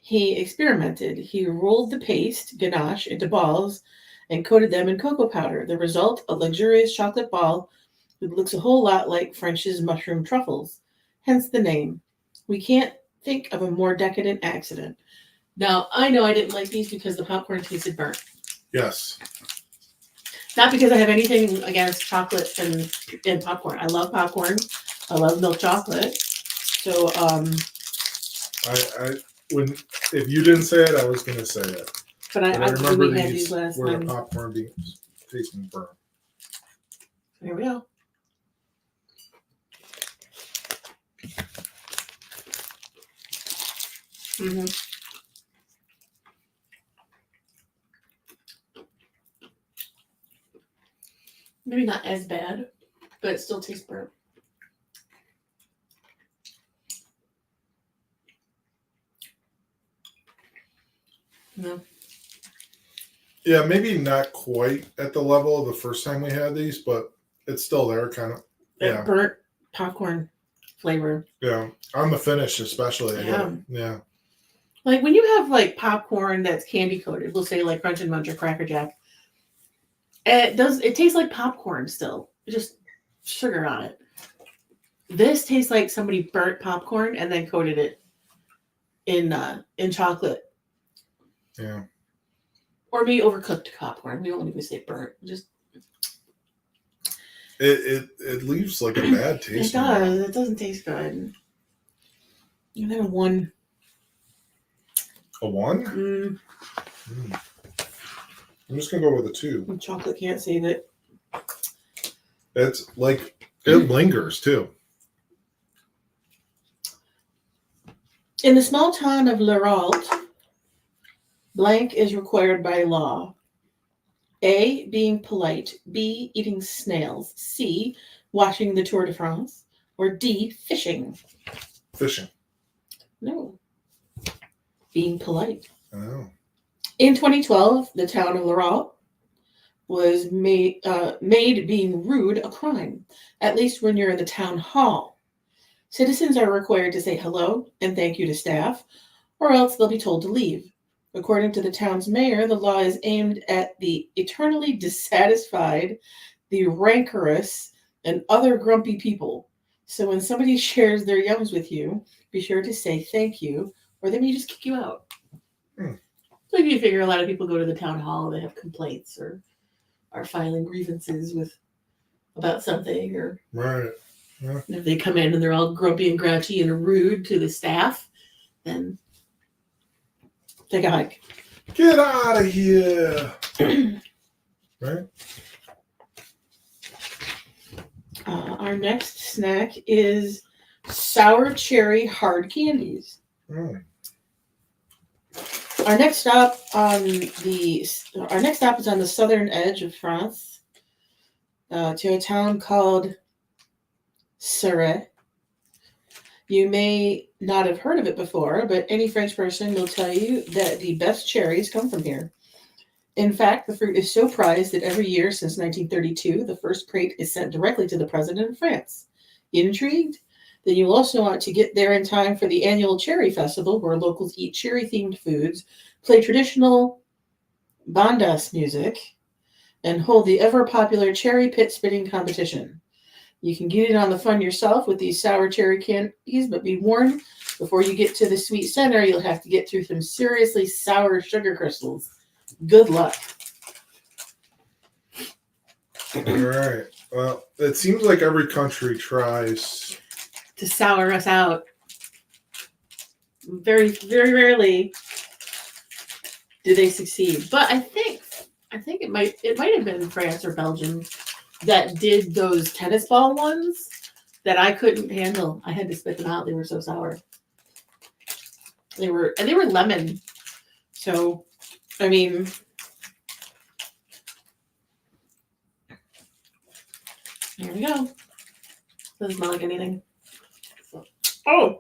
he experimented. He rolled the paste, ganache, into balls and coated them in cocoa powder. The result, a luxurious chocolate ball that looks a whole lot like French's mushroom truffles, hence the name. We can't think of a more decadent accident. Now, I know I didn't like these because the popcorn tasted burnt. Yes. Not because I have anything against chocolate and popcorn. I love popcorn. I love milk chocolate. So, if you didn't say it, I was going to say it. But I remember we had these last where time. the popcorn beans tasting burnt. Here we go. Mm-hmm. Maybe not as bad, but it still tastes burnt. No. Yeah, maybe not quite at the level of the first time we had these, but it's still there, kind of. That burnt popcorn flavor. Yeah, on the finish especially. Yeah. Yeah. Like when you have like popcorn that's candy coated, we'll say like Crunch and Munch or Cracker Jack. It tastes like popcorn still. Just sugar on it. This tastes like somebody burnt popcorn and then coated it in chocolate. Yeah. Or maybe overcooked popcorn. We don't even say burnt. Just it leaves like a bad taste. It does. It doesn't taste good. And then a 1. A 1? Mm. I'm just gonna go with a 2. Chocolate can't save it. It's like it lingers too. In the small town of Leralt, blank is required by law. A. Being polite. B. Eating snails. C. Watching the Tour de France. Or D. Fishing. Fishing. No. Being polite. Oh. In 2012, the town of Leralt was made being rude a crime, at least when you're in the town hall. Citizens are required to say hello and thank you to staff, or else they'll be told to leave. According to the town's mayor, the law is aimed at the eternally dissatisfied, the rancorous, and other grumpy people. So when somebody shares their yums with you, be sure to say thank you, or they may just kick you out. So if you figure a lot of people go to the town hall, they have complaints or are filing grievances about something, or Right. Yeah. if they come in and they're all grumpy and grouchy and rude to the staff, then take a hike. Get out of here. Right. Our next snack is sour cherry hard candies. Mm. Our next stop is on the southern edge of France, to a town called Serre. You may not have heard of it before, but any French person will tell you that the best cherries come from here. In fact, the fruit is so prized that every year since 1932, the first crate is sent directly to the president of France. Intrigued? Then you'll also want to get there in time for the annual cherry festival, where locals eat cherry-themed foods, play traditional bandas music, and hold the ever-popular cherry pit spinning competition. You can get in on the fun yourself with these sour cherry candies, but be warned, before you get to the sweet center, you'll have to get through some seriously sour sugar crystals. Good luck. All right. Well, it seems like every country tries To sour us out. Very, very rarely do they succeed. But I think it might have been France or Belgium that did those tennis ball ones that I couldn't handle. I had to spit them out. They were so sour. They were lemon. So, I mean, here we go. Doesn't smell like anything. Oh.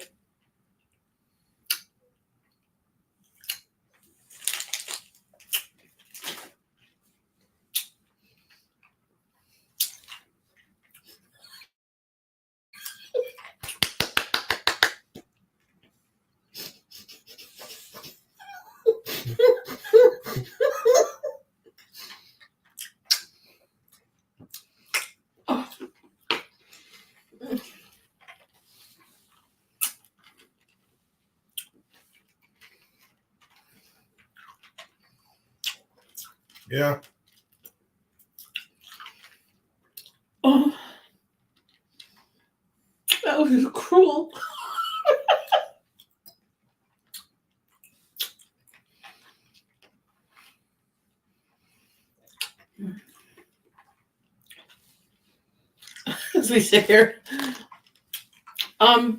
Yeah. Oh, that was cruel. As we sit here. Yeah,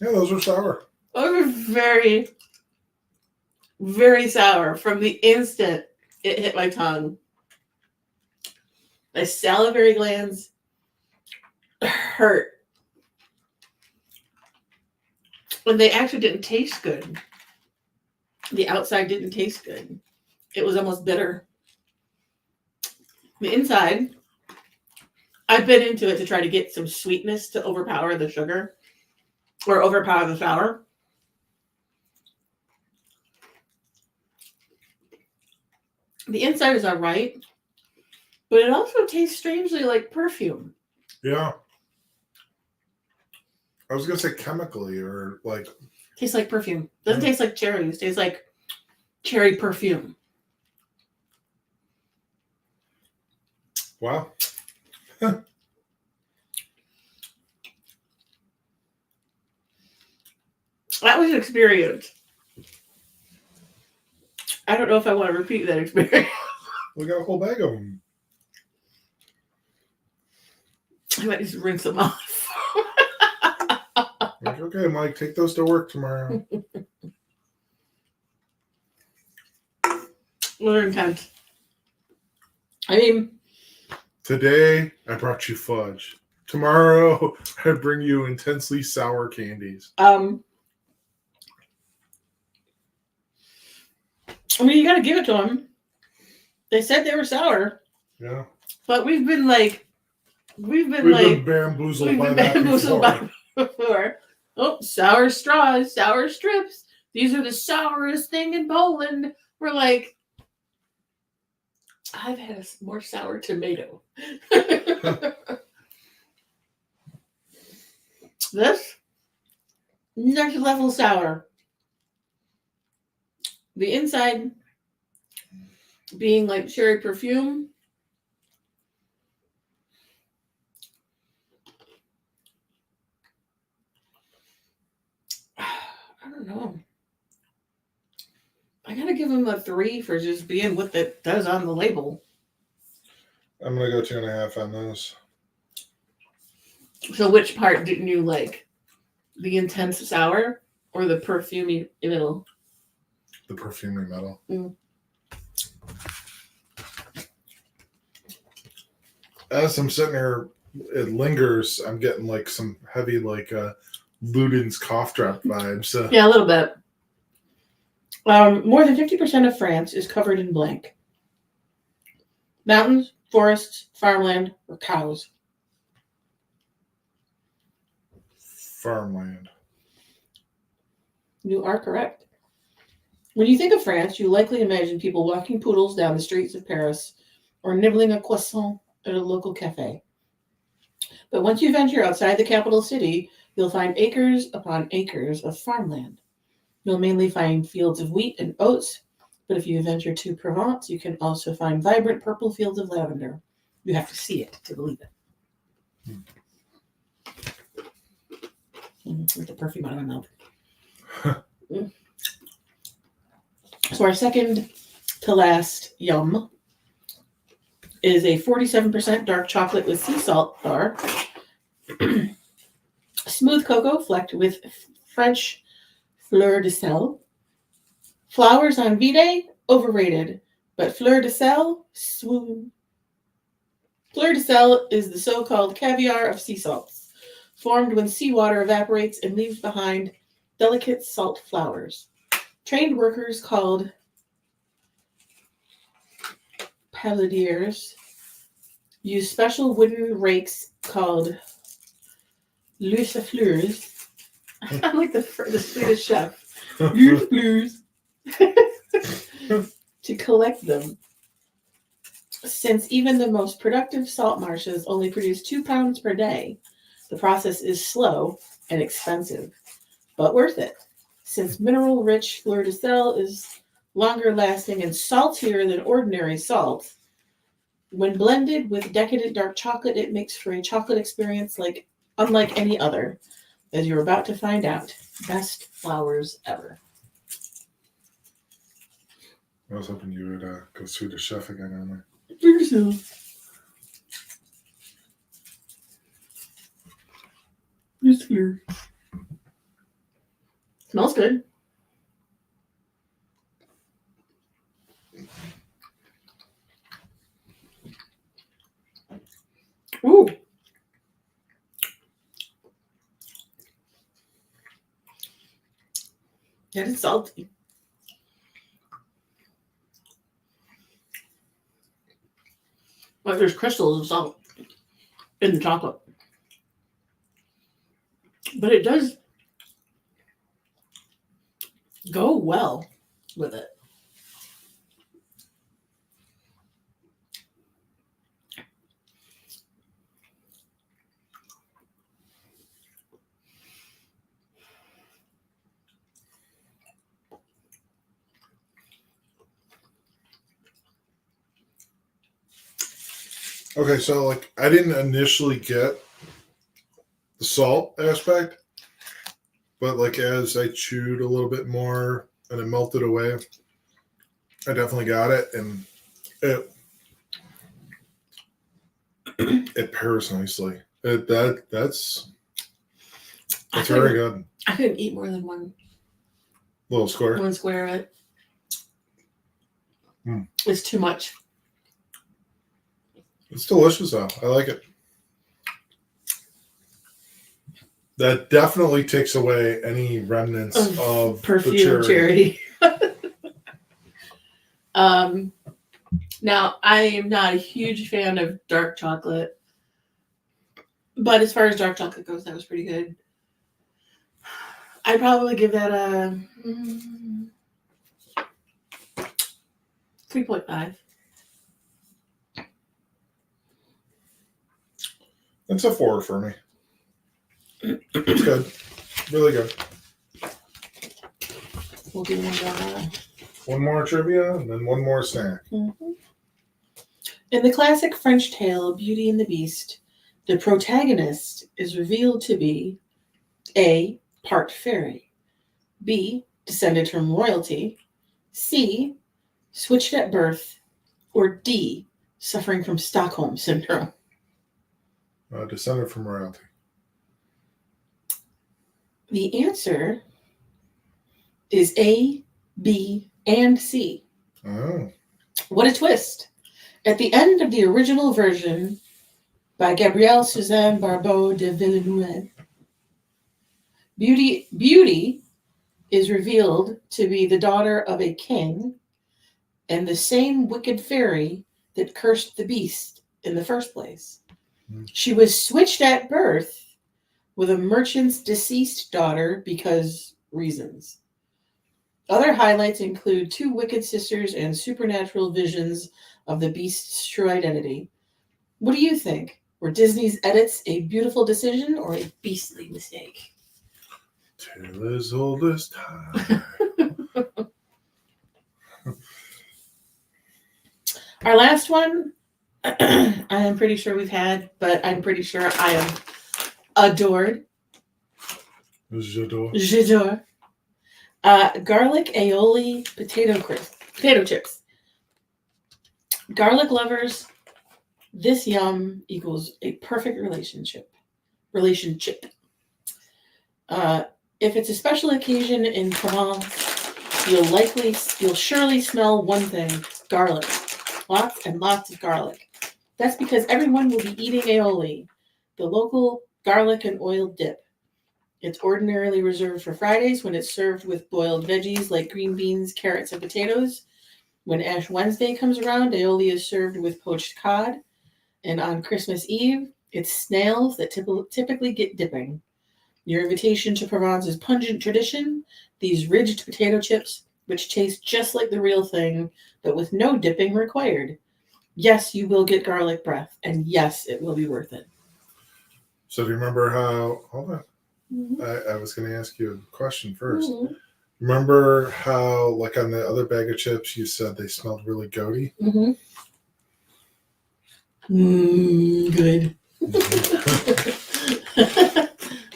those are sour. Those were very, very sour from the instant it hit my tongue. My salivary glands hurt. And they actually didn't taste good. The outside didn't taste good. It was almost bitter. The inside, I bit into it to try to get some sweetness to overpower the sugar or overpower the sour. The inside is all right, but it also tastes strangely like perfume. Yeah. I was going to say chemically or like. Tastes like perfume. Doesn't taste like cherries. Tastes like cherry perfume. Wow. That was an experience. I don't know if I want to repeat that experience. We got a whole bag of them. I might just rinse them off. Okay. okay, Mike, take those to work tomorrow. We're intense. I mean, Today, I brought you fudge. Tomorrow, I bring you intensely sour candies. I mean, you got to give it to them. They said they were sour, Yeah. but we've been bamboozled by that before. before. Oh, sour straws, sour strips. These are the sourest thing in Poland. We're like, I've had a more sour tomato. This next level sour. The inside being like cherry perfume. I don't know. I gotta give him a 3 for just being what it does on the label. I'm going to go 2.5 on this. So which part didn't you like? The intense sour or the perfumey middle? The perfumey metal. As I'm sitting here, it lingers. I'm getting like some heavy, like Luden's cough drop vibes. Yeah, a little bit. More than 50% of France is covered in blank. Mountains, forests, farmland, or cows. Farmland. You are correct. When you think of France, you likely imagine people walking poodles down the streets of Paris or nibbling a croissant at a local cafe. But once you venture outside the capital city, you'll find acres upon acres of farmland. You'll mainly find fields of wheat and oats, but if you venture to Provence, you can also find vibrant purple fields of lavender. You have to see it to believe it. With the perfume out of my mouth. So our second to last yum is a 47% dark chocolate with sea salt bar. Smooth cocoa flecked with French fleur de sel. Flowers on V-Day, overrated, but fleur de sel, swoon. Fleur de sel is the so-called caviar of sea salts, formed when seawater evaporates and leaves behind delicate salt flowers. Trained workers called paladiers use special wooden rakes called lucifleurs. I'm like the Swedish chef. Lucifleurs. To collect them. Since even the most productive salt marshes only produce 2 pounds per day, the process is slow and expensive, but worth it. Since mineral-rich fleur de sel is longer lasting and saltier than ordinary salt, when blended with decadent dark chocolate, it makes for a chocolate experience unlike any other. As you're about to find out, best flowers ever. I was hoping you would go Swedish chef again on there. Fleur de sel. Just fleur. Smells good. Ooh. That is salty. Like there's crystals of salt in the chocolate. But it does go well with it. Okay, so like I didn't initially get the salt aspect, but like as I chewed a little bit more and it melted away, I definitely got it, and it pairs nicely. That's It's very good. I couldn't eat more than one Square. one square of it. Mm. It's too much. It's delicious though. I like it. That definitely takes away any remnants of perfume the charity. Now, I am not a huge fan of dark chocolate, but as far as dark chocolate goes, that was pretty good. I'd probably give that a 3.5. It's a 4 for me. It's good. Really good. We'll do one more. One more trivia and then one more snack. Mm-hmm. In the classic French tale Beauty and the Beast, the protagonist is revealed to be A. part fairy, B. descended from royalty, C. switched at birth, or D. suffering from Stockholm syndrome. Descended from royalty. The answer is A, B, and C. Oh. What a twist! At the end of the original version by Gabrielle Suzanne Barbeau de Villeneuve, Beauty is revealed to be the daughter of a king and the same wicked fairy that cursed the beast in the first place. She was switched at birth with a merchant's deceased daughter because reasons. Other highlights include 2 wicked sisters and supernatural visions of the beast's true identity. What do you think? Were Disney's edits a beautiful decision or a beastly mistake? Tale as old as time. Our last one, I am pretty sure we've had, but I'm pretty sure I have adored. J'adore. Garlic aioli potato chips. Garlic lovers, this yum equals a perfect relationship. If it's a special occasion in Provence, you'll surely smell one thing: garlic. Lots and lots of garlic. That's because everyone will be eating aioli, the local garlic and oil dip. It's ordinarily reserved for Fridays when it's served with boiled veggies like green beans, carrots, and potatoes. When Ash Wednesday comes around, aioli is served with poached cod. And on Christmas Eve, it's snails that typically get dipping. Your invitation to Provence's pungent tradition, these ridged potato chips, which taste just like the real thing, but with no dipping required. Yes, you will get garlic breath, and yes, it will be worth it. So do you remember how... Hold on. Mm-hmm. I was going to ask you a question first. Mm-hmm. Remember how, like on the other bag of chips, you said they smelled really goaty? Mm-hmm. Good.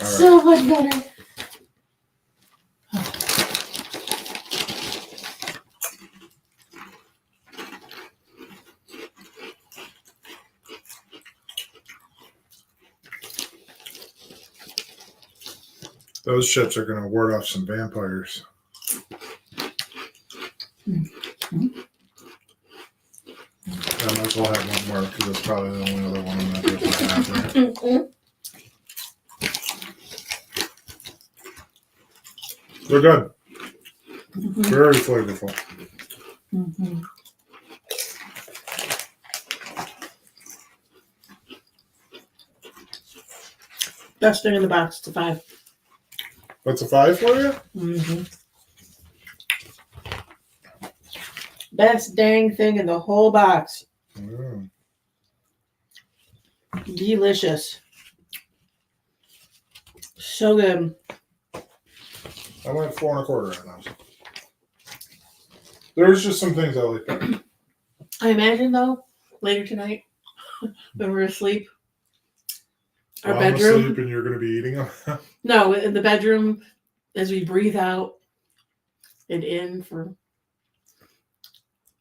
All So much better. Those chips are going to ward off some vampires. Mm-hmm. I might as well have one more because that's probably the only other one I'm not able to have. Right? Mm-hmm. They're good. Mm-hmm. Very flavorful. Mm-hmm. Best thing in the box. It's a 5. That's a 5 for you? Mm-hmm. Best dang thing in the whole box. Mm. Delicious. So good. I went 4 1/4 on those. There's just some things I like better. I imagine, though, later tonight, when we're asleep, our I'm bedroom. asleep and you're going to be eating them? No, in the bedroom, as we breathe out and in for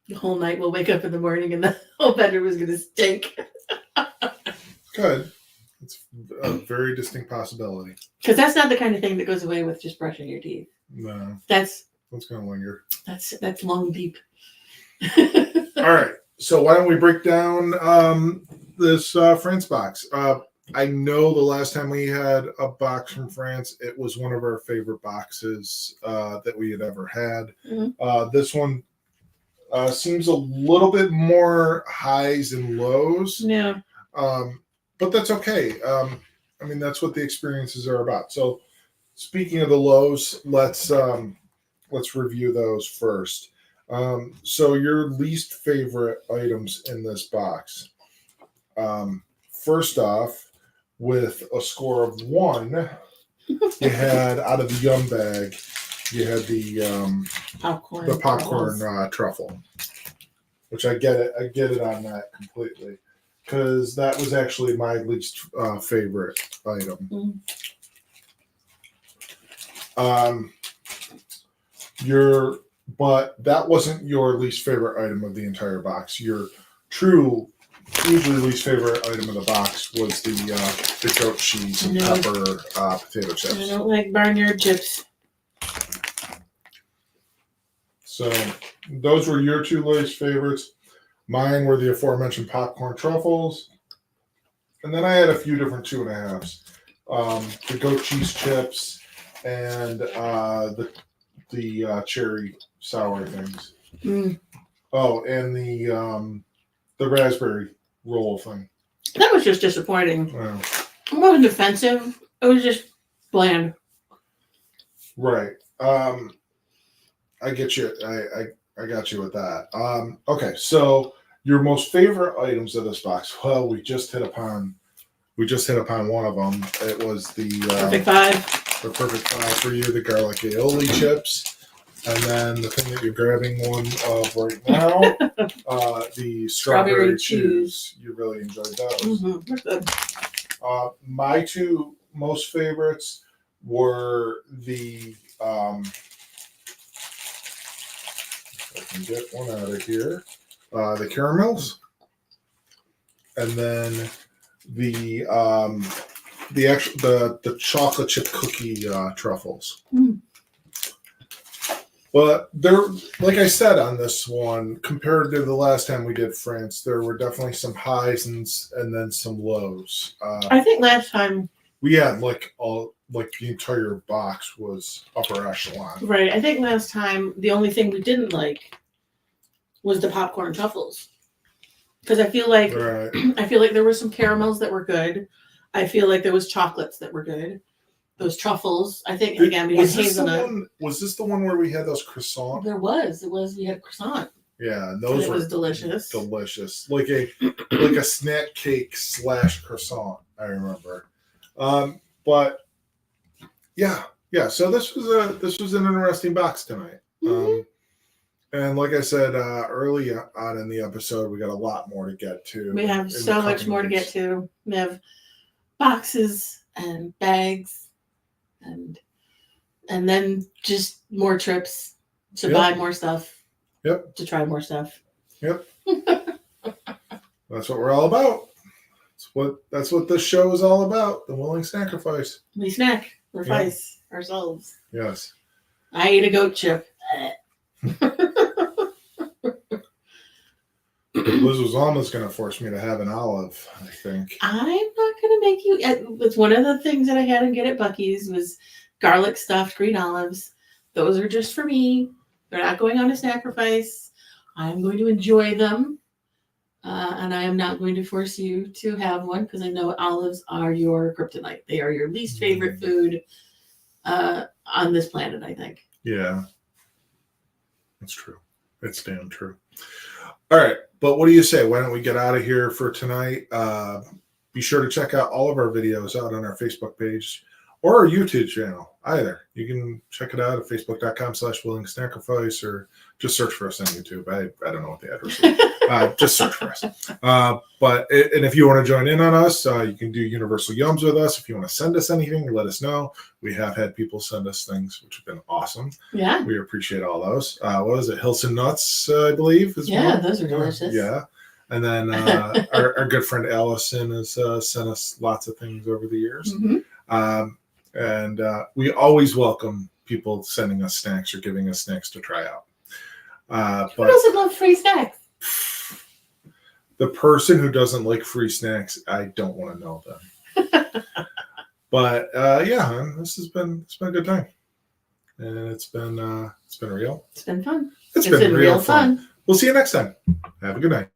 the whole night, we'll wake up in the morning and the whole bedroom is going to stink. Good. It's a very distinct possibility. Because that's not the kind of thing that goes away with just brushing your teeth. No, That's going to linger. That's long deep. All right. So why don't we break down this France box? I know the last time we had a box from France, it was one of our favorite boxes that we had ever had. Mhm. This one seems a little bit more highs and lows. Yeah. But that's okay. I mean, that's what the experiences are about. So speaking of the lows, let's review those first. So your least favorite items in this box. First off, with a score of 1, you had out of the Yum bag, you had the popcorn truffle, which I get it on that completely, because that was actually my least favorite item. But that wasn't your least favorite item of the entire box. Your true, usually least favorite item of the box was the goat cheese and pepper potato chips. I don't like barnyard chips. So those were your 2 least favorites. Mine were the aforementioned popcorn truffles. And then I had a few different 2.5s. The goat cheese chips and the cherry sour things. Oh, and the raspberry roll thing. That was just disappointing. Wow. It wasn't offensive. It was just bland. Right. I get you. I got you with that. Okay, so your most favorite items of this box. Well, we just hit upon one of them. It was the Perfect 5. The perfect 5 for you, the garlic aioli chips. And then the thing that you're grabbing one of right now, the strawberry chews. You really enjoyed those. Mm-hmm. My 2 most favorites were the if I can get one out of here, the caramels, and then the chocolate chip cookie truffles. But there, like I said on this one, compared to the last time we did France, there were definitely some highs and then some lows. I think last time we had the entire box was upper echelon. Right. I think last time the only thing we didn't like was the popcorn truffles. Because I feel like there were some caramels that were good. I feel like there was chocolates that were good. Those truffles. I think again we had hazelnut. Was this the one where we had those croissants? There was. It was. We had a croissant. Yeah, and those were delicious. Delicious, like a snack cake / croissant. I remember. But yeah. So this was an interesting box tonight. Mm-hmm. And like I said early on in the episode, we got a lot more to get to. We have so much more to get to. We have boxes and bags and then just more trips to buy more stuff. Yep. To try more stuff. Yep. That's what we're all about. That's what this show is all about. The willing sacrifice. We snack. We're fice ourselves. Yes. I ate a goat chip. Liz was almost going to force me to have an olive, I think. I'm not going to make you. It's one of the things that I had to get at Buc-ee's was garlic stuffed green olives. Those are just for me. They're not going on a sacrifice. I'm going to enjoy them. And I am not going to force you to have one because I know olives are your kryptonite. They are your least favorite food on this planet, I think. Yeah. That's true. It's damn true. All right. But what do you say? Why don't we get out of here for tonight? Be sure to check out all of our videos out on our Facebook page or our YouTube channel. Either. You can check it out at facebook.com/willing-sacrifice or just search for us on YouTube. I don't know what the address is. Just search for us. And if you want to join in on us, you can do Universal Yums with us. If you want to send us anything, let us know. We have had people send us things, which have been awesome. Yeah. We appreciate all those. What is it? Hilson Nuts, I believe. Yeah, those are delicious. Yeah. And then our good friend Allison has sent us lots of things over the years. And we always welcome people sending us snacks or giving us snacks to try out. Who doesn't love free snacks? The person who doesn't like free snacks, I don't want to know them. But yeah, it's been a good time, and it's been real. It's been fun. It's been real fun. We'll see you next time. Have a good night.